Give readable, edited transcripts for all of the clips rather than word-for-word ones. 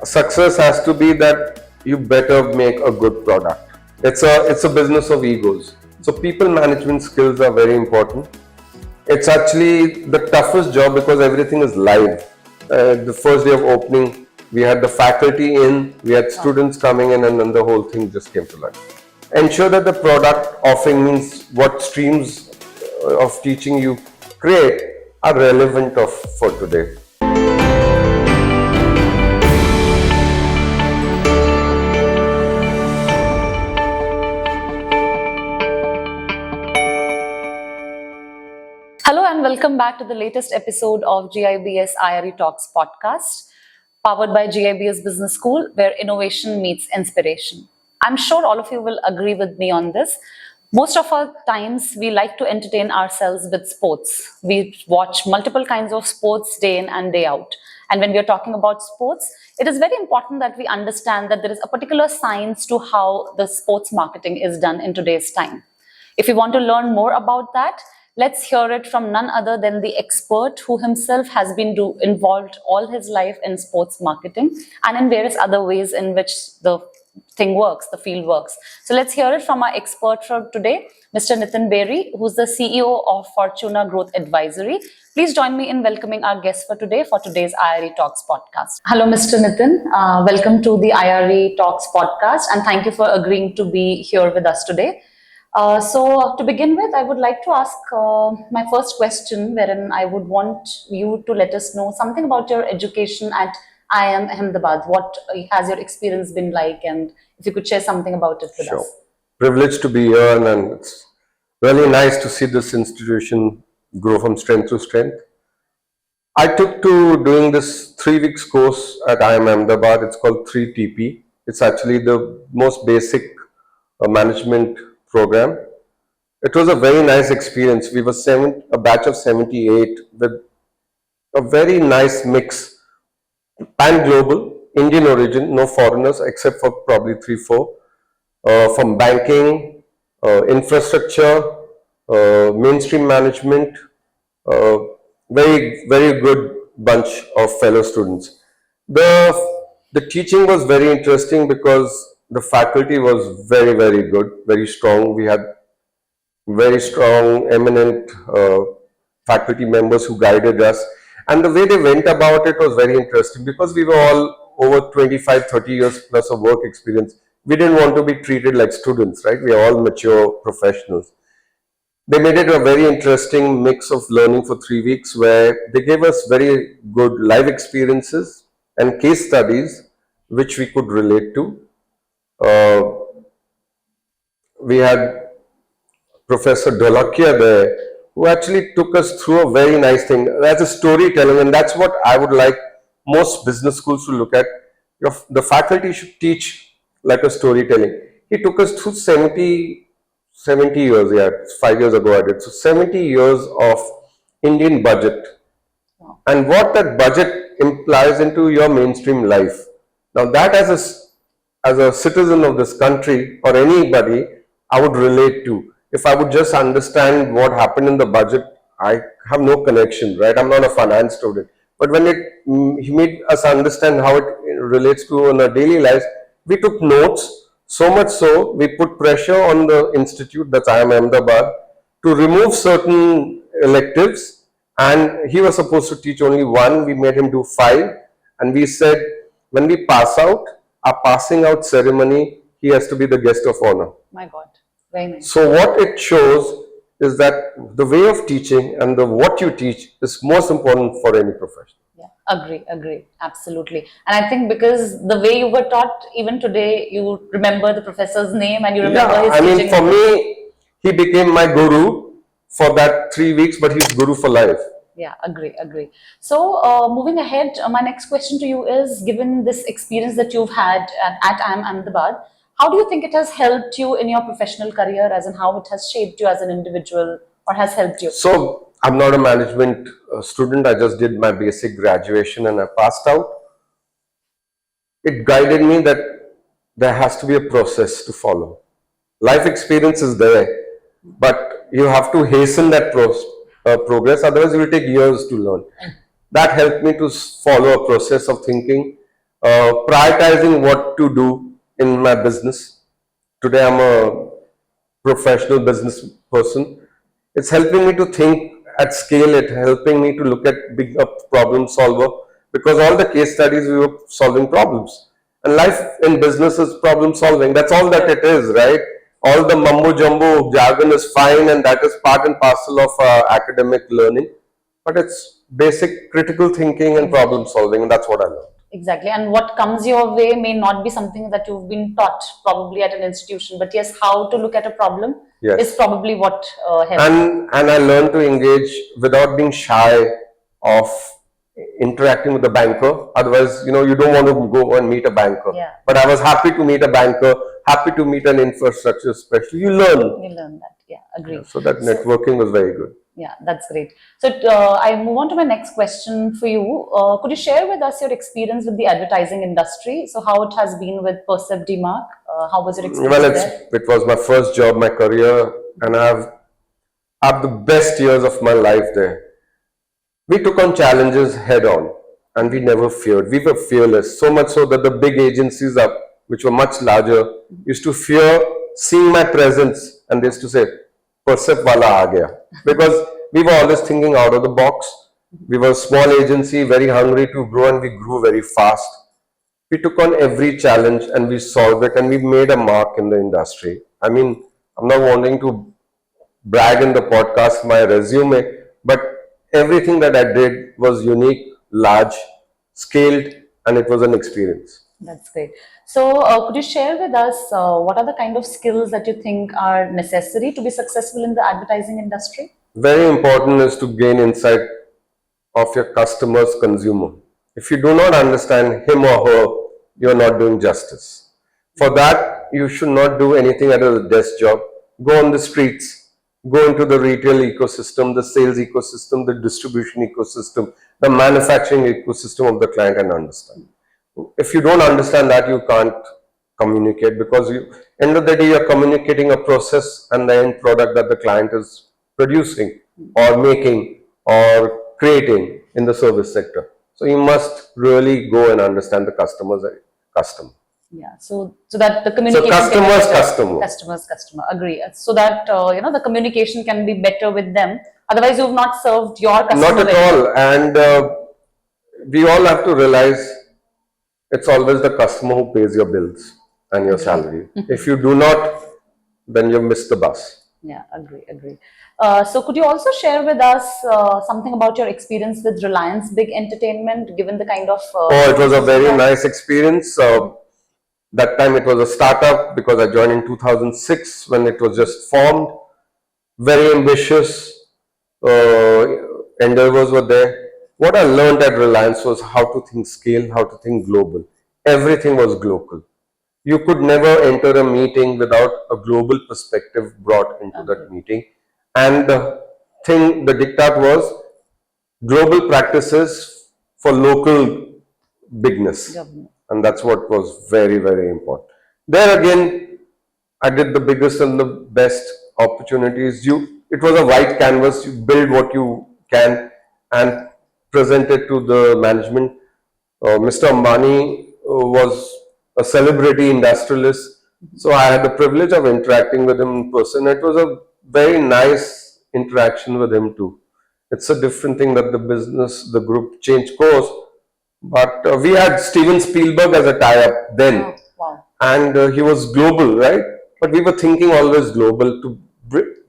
Success has to be that you better make a good product. It's a business of egos. So people management skills are very important. It's actually the toughest job because everything is live. The first day of opening, we had the faculty in, we had students coming in, and then the whole thing just came to life. Ensure that the product offering means what streams of teaching you create are relevant for today. Hello and welcome back to the latest episode of GIBS IRE Talks podcast, powered by GIBS Business School, where innovation meets inspiration. I'm sure all of you will agree with me on this. Most of our times, we like to entertain ourselves with sports. We watch multiple kinds of sports day in and day out. And when we are talking about sports, it is very important that we understand that there is a particular science to how the sports marketing is done in today's time. If you want to learn more about that, let's hear it from none other than the expert who himself has been involved all his life in sports marketing and in various other ways in which the thing works, the field works. So let's hear it from our expert for today, Mr. Nitin Beri, who's the CEO of Fortuna Growth Advisory. Please join me in welcoming our guest for today's IRE Talks podcast. Hello, Mr. Nitin. Welcome to the IRE Talks podcast, and thank you for agreeing to be here with us today. So to begin with, I would like to ask my first question, wherein I would want you to let us know something about your education at IIM Ahmedabad. What has your experience been like, and if you could share something about it with us. Privileged to be here, and it's really nice to see this institution grow from strength to strength. I took to doing this 3 weeks course at IIM Ahmedabad. It's called 3TP. It's actually the most basic management program. It was a very nice experience. We were a batch of 78 with a very nice mix, pan-global, Indian origin, no foreigners except for probably 3-4, from banking, infrastructure, mainstream management, very good bunch of fellow students. The teaching was very interesting because the faculty was very good, very strong. We had very strong, eminent faculty members who guided us. And the way they went about it was very interesting because we were all over 25-30 years plus of work experience. We didn't want to be treated like students, right? We are all mature professionals. They made it a very interesting mix of learning for 3 weeks where they gave us very good live experiences and case studies which we could relate to. We had Professor Dholakia there, who actually took us through a very nice thing. That's a storytelling, and that's what I would like most business schools to look at. The faculty should teach like a storytelling. He took us through 70 years, 5 years ago I did. So 70 years of Indian budget and what that budget implies into your mainstream life. Now that as a citizen of this country or anybody, I would relate to. If I would just understand what happened in the budget, I have no connection, right? I'm not a finance student. But when he made us understand how it relates to in our daily lives, we took notes, so much so, we put pressure on the institute, that's IIM Ahmedabad, to remove certain electives, and he was supposed to teach only one. We made him do 5, and we said, when we pass out, our passing out ceremony, he has to be the guest of honor. My God, very nice. So what it shows is that the way of teaching and what you teach is most important for any profession. Yeah, agree, absolutely. And I think because the way you were taught, even today, you remember the professor's name and you remember his teaching. For me, he became my guru for that 3 weeks, but he's guru for life. Yeah, agree. So moving ahead, my next question to you is, given this experience that you've had at IIM Ahmedabad, how do you think it has helped you in your professional career, as in how it has shaped you as an individual or has helped you? So I'm not a management student. I just did my basic graduation and I passed out. It guided me that there has to be a process to follow. Life experience is there, but you have to hasten that progress, otherwise it will take years to learn. That helped me to follow a process of thinking, prioritizing what to do in my business. Today, I'm a professional business person. It's helping me to think at scale. It helping me to look at big up problem solver because all the case studies we were solving problems. And life in business is problem solving. That's all that it is, right? All the mumbo jumbo jargon is fine, and that is part and parcel of academic learning. But it's basic critical thinking and problem solving, and that's what I learned. Exactly. And what comes your way may not be something that you've been taught probably at an institution, but yes, how to look at a problem Yes. is probably what helps. And I learned to engage without being shy of interacting with the banker. Otherwise, you don't want to go and meet a banker. Yeah. But I was happy to meet a banker, happy to meet an infrastructure specialist. You learn. You learn that. Yeah, agree. So that networking was very good. Yeah, that's great. So I move on to my next question for you. Could you share with us your experience with the advertising industry? So how it has been with Percept DMark? How was your experience Well, there? it was my first job, my career, and I've had the best years of my life there. We took on challenges head on and we never feared. We were fearless, so much so that the big agencies up, which were much larger, used to fear seeing my presence and they used to say, Percept wala aa gaya. Because we were always thinking out of the box. We were a small agency, very hungry to grow, and we grew very fast. We took on every challenge and we solved it and we made a mark in the industry. I mean, I'm not wanting to brag in the podcast my resume, but everything that I did was unique, large, scaled, and it was an experience. That's great. So, could you share with us what are the kind of skills that you think are necessary to be successful in the advertising industry? Very important is to gain insight of your customer's consumer. If you do not understand him or her, you are not doing justice. For that, you should not do anything at a desk job. Go on the streets, go into the retail ecosystem, the sales ecosystem, the distribution ecosystem, the manufacturing ecosystem of the client and understand. If you don't understand that, you can't communicate because end of the day, you're communicating a process and the end product that the client is producing or making or creating in the service sector. So you must really go and understand the customer's customer. Yeah, so that the communication can be customer's better. customer. Customer, agree. So that the communication can be better with them. Otherwise, you've not served your customer. Not at all. And we all have to realize it's always the customer who pays your bills and your salary. If you do not, then you miss the bus. Yeah, agree. So could you also share with us something about your experience with Reliance Big Entertainment, given the kind of... it was a very nice experience. That time it was a startup because I joined in 2006 when it was just formed. Very ambitious endeavors were there. What I learned at Reliance was how to think scale, how to think global. Everything was global. You could never enter a meeting without a global perspective brought into that meeting. And the diktat was global practices for local bigness. Government. And that's what was very, very important. There again, I did the biggest and the best opportunities. It was a white canvas. You build what you can and present it to the management. Mr. Ambani was a celebrity industrialist. So I had the privilege of interacting with him in person. It was a very nice interaction with him too. It's a different thing that the group changed course. But we had Steven Spielberg as a tie-up then. Oh, wow. And he was global, right? But we were thinking always global to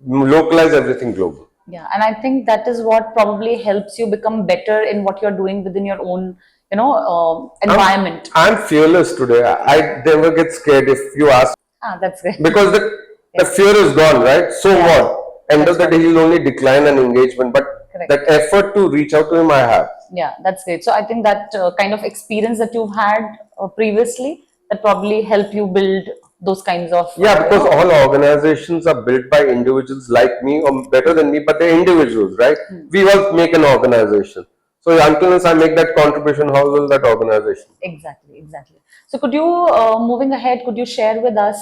localize everything global. Yeah, and I think that is what probably helps you become better in what you're doing within your own, environment. I'm fearless today. I never get scared if you ask. That's great. Because the fear is gone, right? So what? End of the day, he'll only decline an engagement. But Correct. that effort to reach out to him, I have. Yeah, that's great. So I think that kind of experience that you've had previously, that probably help you build those kinds of... Yeah, because all organizations are built by individuals like me or better than me, but they're individuals, right? We all make an organization. So until I make that contribution, how will that organization? Exactly. So could you, moving ahead, could you share with us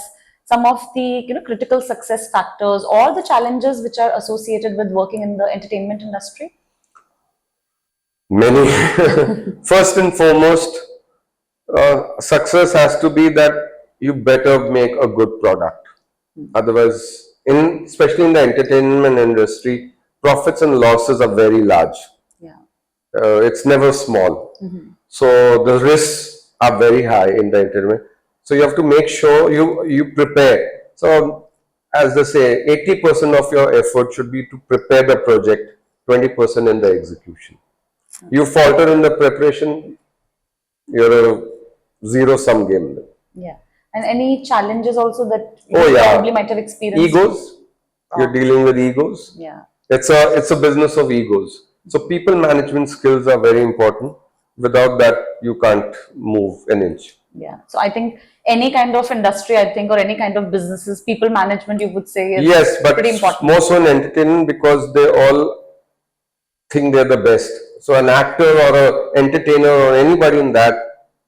some of the critical success factors or the challenges which are associated with working in the entertainment industry? Many. First and foremost, Success has to be that you better make a good product. Otherwise, especially in the entertainment industry, profits and losses are very large. Yeah. It's never small. So the risks are very high in the entertainment. So you have to make sure you prepare. So as they say, 80% of your effort should be to prepare the project, 20% in the execution. You falter in the preparation, you're a zero sum game. Yeah. And any challenges also that you Oh yeah, probably might have experienced? egos. You're dealing with egos. Yeah. It's a business of egos. So people management skills are very important. Without that, you can't move an inch. Yeah. So I think any kind of industry, I think, or any kind of businesses, people management, you would say, is Yes, but pretty important. more so in entertainment because they all think they're the best. So an actor or a entertainer or anybody in that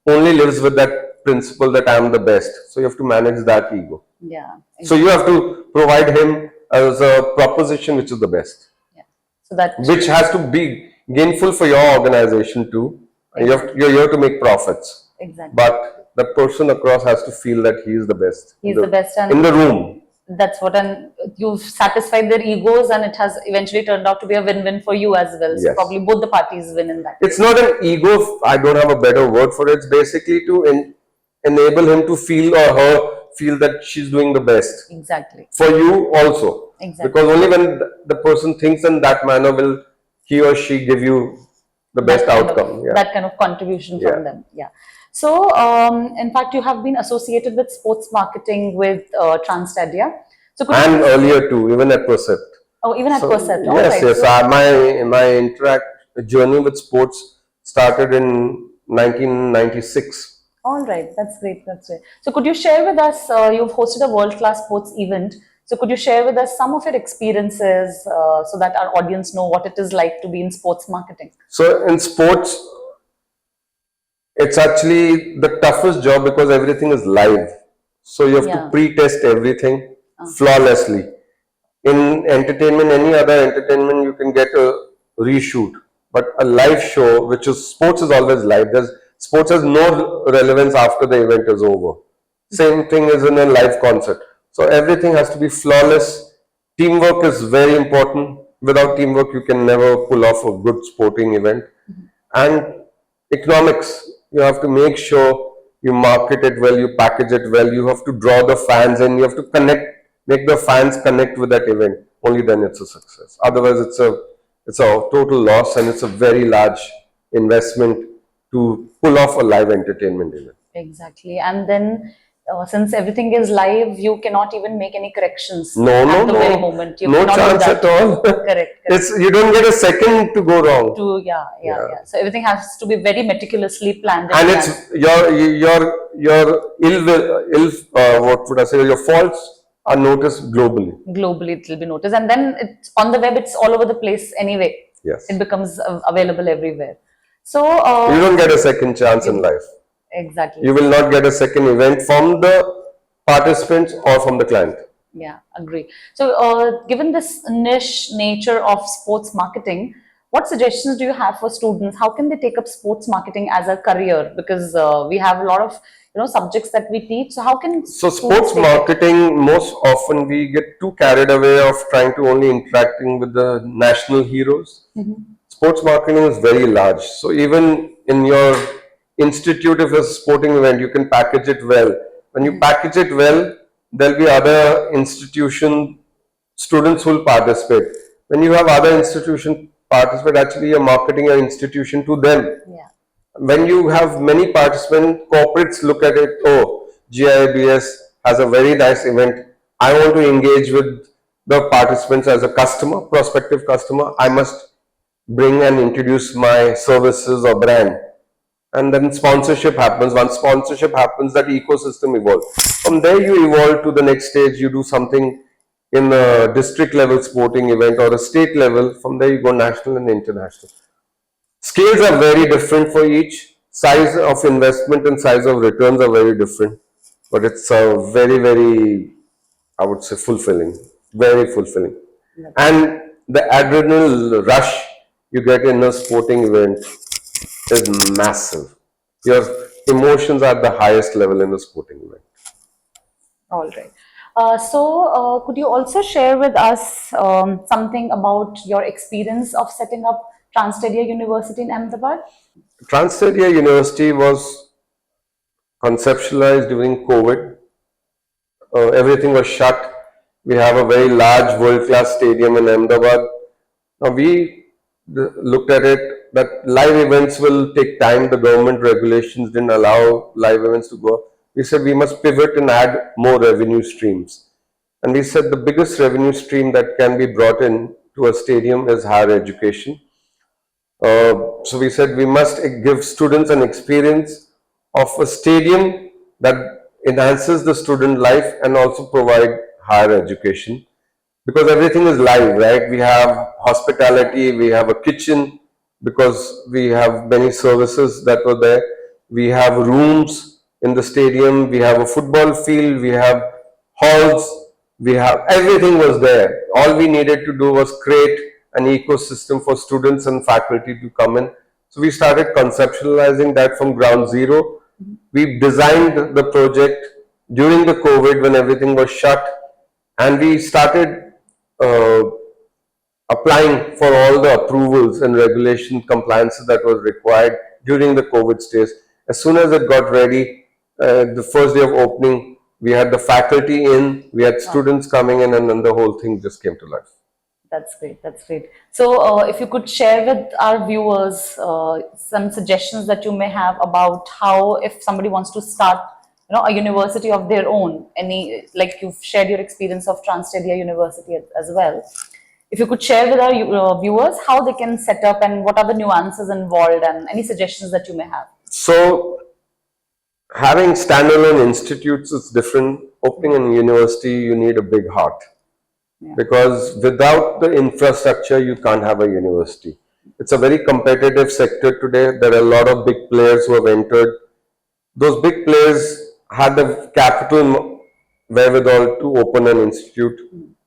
only lives with that principle that I'm the best. So you have to manage that ego. Yeah. So you have to provide him as a proposition which is the best, Yeah. So that which has to be gainful for your organization too. And you're here to make profits, exactly. but the person across has to feel that he is the best. He's the best, and in the room. that's what, and you've satisfied their egos, and it has eventually turned out to be a win-win for you as well. So Yes. probably both the parties win in that. It's not an ego. I don't have a better word for it. It's basically to enable him to feel or her feel that she's doing the best Exactly. for you also. Exactly. Because only when the person thinks in that manner will he or she give you the best That kind of- outcome. Yeah. That kind of contribution Yeah. from them. Yeah. So, in fact, you have been associated with sports marketing with Transtadia. So, could And you, earlier too, even at Percept. oh, even at So, Percept. All yes, right. yes. So, My interact journey with sports started in 1996. all right. That's great. That's great. So, could you share with us? You've hosted a world-class sports event. So, could you share with us some of your experiences so that our audience know what it is like to be in sports marketing? So in sports, it's actually the toughest job because everything is live. So you have Yeah. to pre-test everything flawlessly. In entertainment, any other entertainment, you can get a reshoot. But a live show, which is sports, is always live. Sports has no relevance after the event is over. Same thing is in a live concert. So everything has to be flawless. Teamwork is very important. Without teamwork, you can never pull off a good sporting event. And economics, you have to make sure you market it well, you package it well, you have to draw the fans in, you have to make the fans connect with that event. Only then it's a success. Otherwise, it's a total loss and it's a very large investment to pull off a live entertainment event. Exactly. And then, since everything is live, you cannot even make any corrections No, at the no, very no. moment. You No cannot do chance that. at all. Correct. You don't get a second to go wrong. Yeah. So everything has to be very meticulously planned. And planned. it's what would I say, your faults are noticed globally. Globally, it will be noticed. And then it's on the web, it's all over the place anyway. Yes. It becomes available everywhere. So, You don't get a second chance in life. exactly. You will not get a second event from the participants or from the client. Yeah, agree. So, given this niche nature of sports marketing, what suggestions do you have for students? How can they take up sports marketing as a career? Because we have a lot of subjects that we teach. So, how can So students sports take it? marketing, most often we get too carried away of trying to only interacting with the national heroes. Sports marketing is very large. So even in your institute, if it's a sporting event, you can package it well. When you package it well, there'll be other institution students who will participate. When you have other institution participate, actually you're marketing your institution to them. Yeah. When you have many participants, corporates look at it, oh, GIBS has a very nice event. I want to engage with the participants as a customer, prospective customer. I must bring and introduce my services or brand. And then sponsorship happens. Once sponsorship happens, that ecosystem evolves. From there, you evolve to the next stage. You do something in a district level sporting event or a state level. From there, you go national and international. Scales are very different for each. Size of investment and size of returns are very different. But it's a very, very, I would say, fulfilling. Very fulfilling. And the adrenaline rush you get in a sporting event is massive. You're emotions are at the highest level in a sporting event. All right. Could you also share with us something about your experience of setting up Transtedia University in Ahmedabad? Transtedia University was conceptualized during COVID. Everything was shut. We have a very large world-class stadium in Ahmedabad. Now we looked at it that live events will take time. The government regulations didn't allow live events to go. We said we must pivot and add more revenue streams. And we said the biggest revenue stream that can be brought in to a stadium is higher education. So we said we must give students an experience of a stadium that enhances the student life and also provide higher education, because everything is live, right? We have hospitality, we have a kitchen because we have many services that were there. We have rooms in the stadium, we have a football field, we have halls, we have everything was there. All we needed to do was create an ecosystem for students and faculty to come in. So we started conceptualizing that from ground zero. We designed the project during the COVID when everything was shut, and we started applying for all the approvals and regulation compliances that was required during the COVID stage. As soon as it got ready, the first day of opening, we had the faculty in, we had students coming in, and then the whole thing just came to life. That's great. That's great. So, if you could share with our viewers some suggestions that you may have about how, if somebody wants to start, a university of their own, any, like you've shared your experience of Transtedia University as well. If you could share with our viewers how they can set up and what are the nuances involved and any suggestions that you may have. So, having standalone institutes is different. Opening a university, you need a big heart. Because without the infrastructure, you can't have a university. It's a very competitive sector today. There are a lot of big players who have entered. Those big players had the capital wherewithal to open an institute.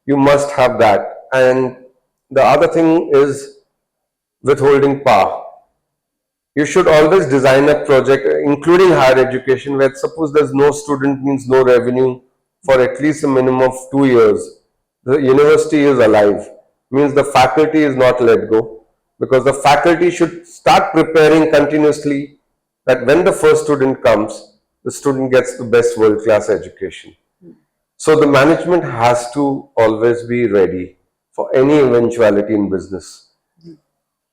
You must have that. And the other thing is withholding power. You should always design a project, including higher education, where suppose there's no student means no revenue for at least a minimum of 2 years. The university is alive, means the faculty is not let go, because the faculty should start preparing continuously that when the first student comes, the student gets the best world-class education. So the management has to always be ready for any eventuality in business.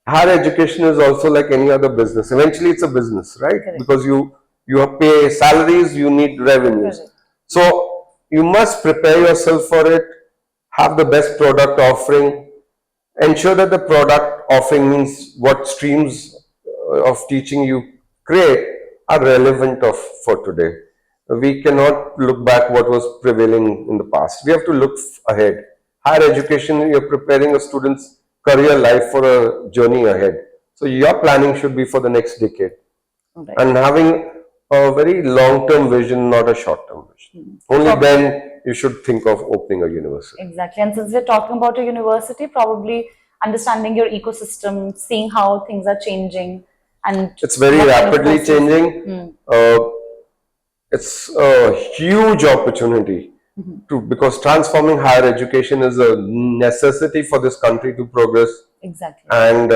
Higher education is also like any other business. Eventually it's a business, right? Correct. Because you pay salaries, you need revenues. Correct. So you must prepare yourself for it. Have the best product offering, ensure that the product offering means what streams of teaching you create are relevant for today. We cannot look back what was prevailing in the past. We have to look ahead. Higher education, you're preparing a student's career life for a journey ahead. So your planning should be for the next decade. Okay. And having a very long-term vision, not a short-term vision. Only then you should think of opening a university. Exactly. And since we're talking about a university, probably understanding your ecosystem, seeing how things are changing, and it's very what kind of rapidly courses- changing. It's a huge opportunity because transforming higher education is a necessity for this country to progress. Exactly. And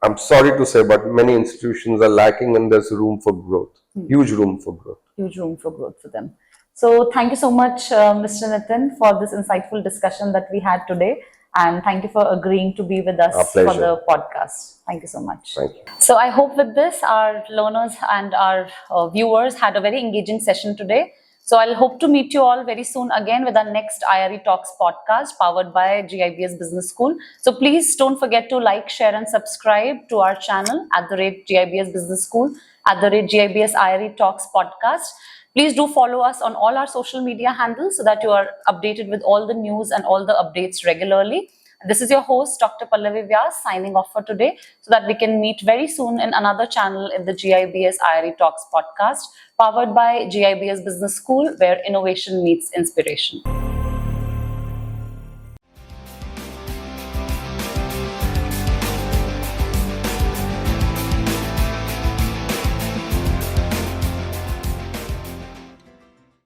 I'm sorry to say, but many institutions are lacking, and there's room for growth. Huge room for growth. Huge room for growth for them. So thank you so much, Mr. Nitin, for this insightful discussion that we had today. And thank you for agreeing to be with us Our for pleasure. the podcast. Thank you so much. Thank you. So I hope with this, our learners and our viewers had a very engaging session today. So I'll hope to meet you all very soon again with our next IRE Talks podcast powered by GIBS Business School. So please don't forget to like, share and subscribe to our channel @GIBS Business School, @GIBS IRE Talks podcast. Please do follow us on all our social media handles so that you are updated with all the news and all the updates regularly. This is your host, Dr. Pallavi Vyas, signing off for today so that we can meet very soon in another channel in the GIBS IRE Talks podcast, powered by GIBS Business School, where innovation meets inspiration.